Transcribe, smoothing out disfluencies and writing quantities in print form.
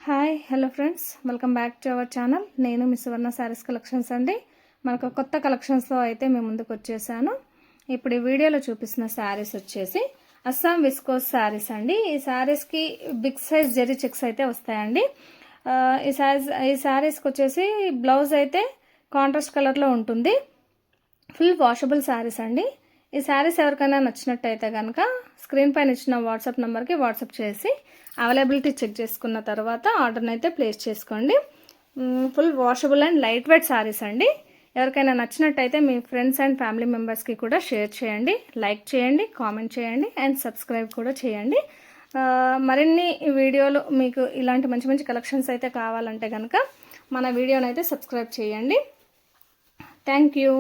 Hi hello friends, welcome back to our channel. నేను మీ సువర్ణ saris collections అండి. మనకు కొత్త కలెక్షన్స్తో అయితే మేము ముందుకు వచ్చేసాను. ఇప్పుడు ఈ వీడియోలో చూపిస్తున్న శారీస్ వచ్చేసి అస్సాం విస్కోస్ శారీస్ అండి. ఈ శారీస్కి బిగ్ సైజ్ జెరీ చెక్స్ అయితే వస్తాయండి. ఈ శారీస్కి వచ్చేసి బ్లౌజ్ అయితే కాంట్రాస్ట్ కలర్లో ఉంటుంది. ఫుల్ వాషబుల్ శారీస్ అండి. ఈ శారీస్ ఎవరికైనా నచ్చినట్టయితే కనుక స్క్రీన్ పైన ఇచ్చిన వాట్సాప్ నెంబర్కి వాట్సాప్ చేసి అవైలబిలిటీ చెక్ చేసుకున్న తర్వాత ఆర్డర్ని అయితే ప్లేస్ చేసుకోండి. Full washable and light weight saris అండి. ఎవరికైనా నచ్చినట్టయితే మీ ఫ్రెండ్స్ అండ్ ఫ్యామిలీ మెంబర్స్కి కూడా షేర్ చేయండి, లైక్ చేయండి, కామెంట్ చేయండి అండ్ సబ్స్క్రైబ్ కూడా చేయండి. మరిన్ని వీడియోలు మీకు ఇలాంటి మంచి మంచి కలెక్షన్స్ అయితే కావాలంటే కనుక మన వీడియోని అయితే సబ్స్క్రైబ్ చేయండి. Thank you.